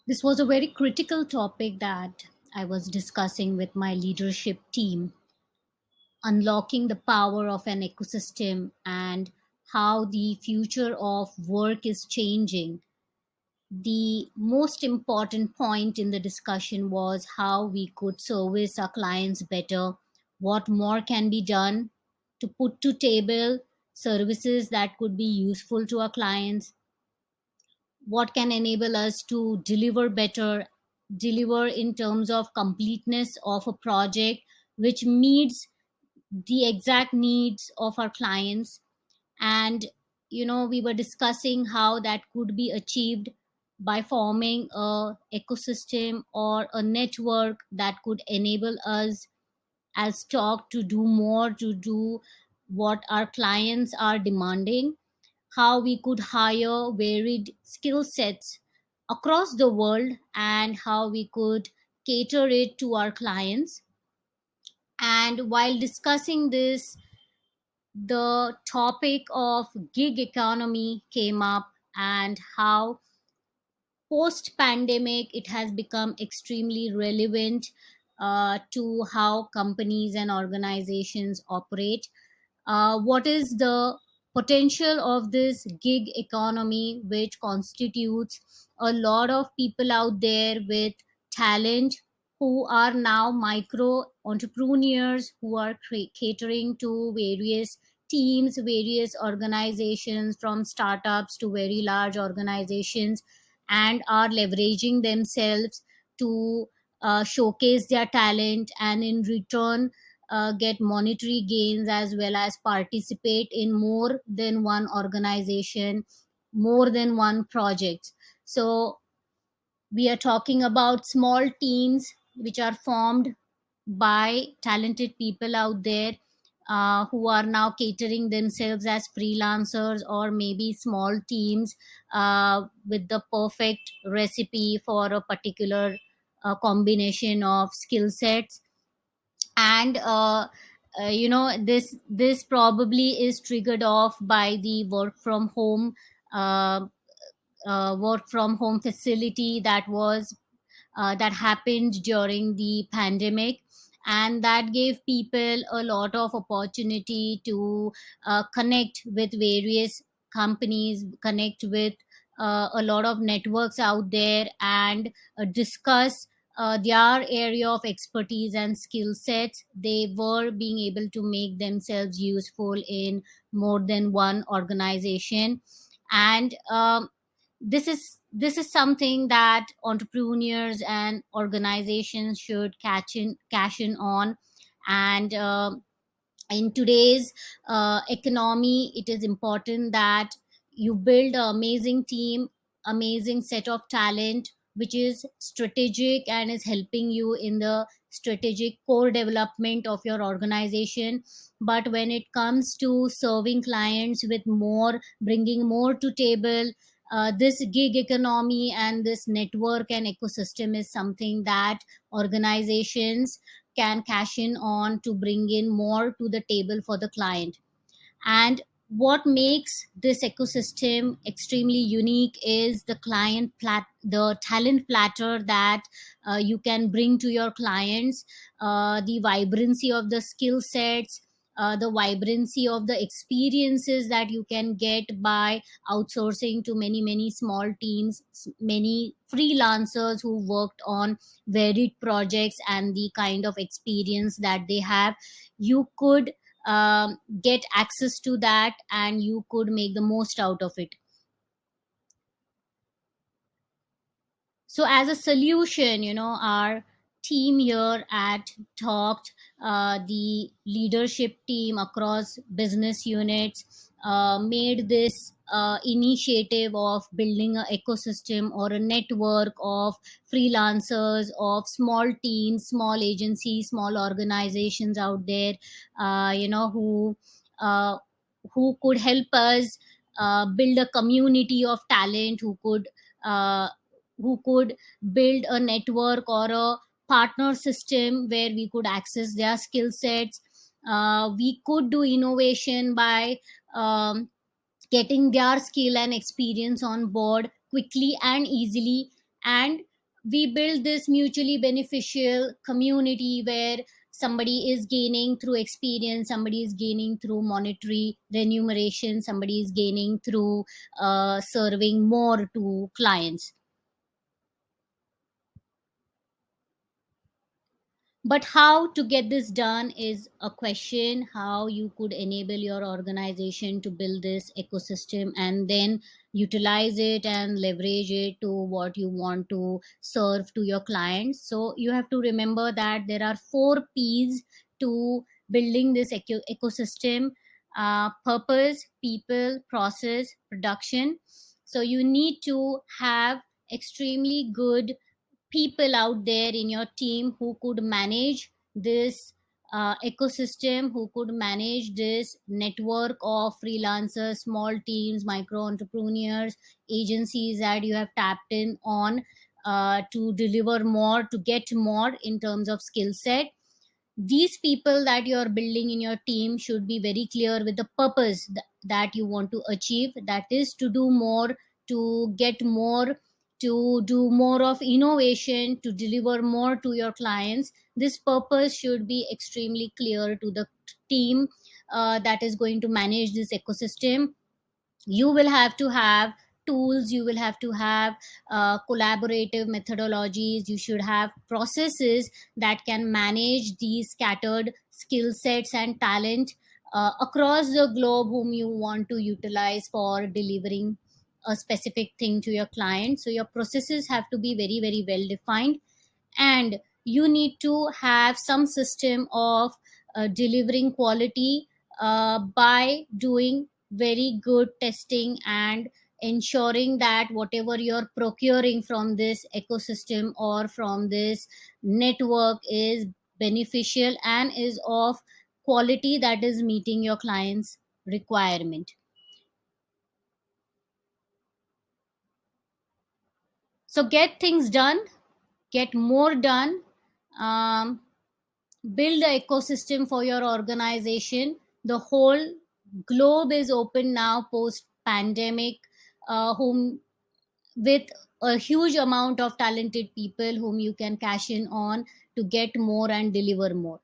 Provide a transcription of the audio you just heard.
This was a very critical topic that I was discussing with my leadership team, unlocking the power of an ecosystem and how the future of work is changing. The most important point in the discussion was how we could service our clients better, what more can be done to put to table services that could be useful to our clients, what can enable us to deliver better, deliver in terms of completeness of a project which meets the exact needs of our clients. And we were discussing how that could be achieved by forming a ecosystem or a network that could enable us as stock to do more, to do what our clients are demanding, how we could hire varied skill sets across the world, and how we could cater it to our clients. And while discussing this, the topic of gig economy came up, and how post pandemic it has become extremely relevant to how companies and organizations operate. What is the potential of this gig economy, which constitutes a lot of people out there with talent who are now micro entrepreneurs who are catering to various teams, various organizations, from startups to very large organizations, and are leveraging themselves to showcase their talent, and in return get monetary gains as well as participate in more than one organization, more than one project. So we are talking about small teams which are formed by talented people out there who are now catering themselves as freelancers, or maybe small teams with the perfect recipe for a particular combination of skill sets. And this probably is triggered off by the uh, work from home facility that happened during the pandemic, and that gave people a lot of opportunity to connect with various companies, connect with a lot of networks out there, and discuss their area of expertise and skill sets. They were being able to make themselves useful in more than one organization. And this is something that entrepreneurs and organizations should cash in on. And in today's economy, it is important that you build an amazing team, amazing set of talent which is strategic and is helping you in the strategic core development of your organization. But when it comes to serving clients with more, bringing more to table, this gig economy and this network and ecosystem is something that organizations can cash in on to bring in more to the table for the client. And what makes this ecosystem extremely unique is the talent platter that you can bring to your clients, the vibrancy of the skill sets, the vibrancy of the experiences that you can get by outsourcing to many many small teams, many freelancers who worked on varied projects, and the kind of experience that they have. You could get access to that, and you could make the most out of it. So as a solution, our team here at talked, the leadership team across business units made this initiative of building an ecosystem or a network of freelancers, of small teams, small agencies, small organizations out there, who uh, could help us build a community of talent, uh, who could build a network or a partner system where we could access their skill sets. We could do innovation by getting their skill and experience on board quickly and easily. And we build this mutually beneficial community where somebody is gaining through experience, somebody is gaining through monetary remuneration, somebody is gaining through serving more to clients. But how to get this done is a question. How you could enable your organization to build this ecosystem and then utilize it and leverage it to what you want to serve to your clients. So you have to remember that there are 4 P's to building this ecosystem: purpose, people, process, production. So you need to have extremely good people out there in your team who could manage this ecosystem, who could manage this network of freelancers, small teams, micro entrepreneurs, agencies that you have tapped in on to deliver more, to get more in terms of skill set. These people that you are building in your team should be very clear with the purpose that you want to achieve, that is to do more, to get more, to do more of innovation, to deliver more to your clients. This purpose should be extremely clear to the team that is going to manage this ecosystem. You will have to have tools, you will have to have collaborative methodologies, you should have processes that can manage these scattered skill sets and talent across the globe whom you want to utilize for delivering a specific thing to your client. So your processes have to be very very well defined, and you need to have some system of delivering quality by doing very good testing and ensuring that whatever you're procuring from this ecosystem or from this network is beneficial and is of quality that is meeting your client's requirement. So get things done, get more done. um, Build the ecosystem for your organization. The whole globe is open now post pandemic, whom with a huge amount of talented people whom you can cash in on to get more and deliver more.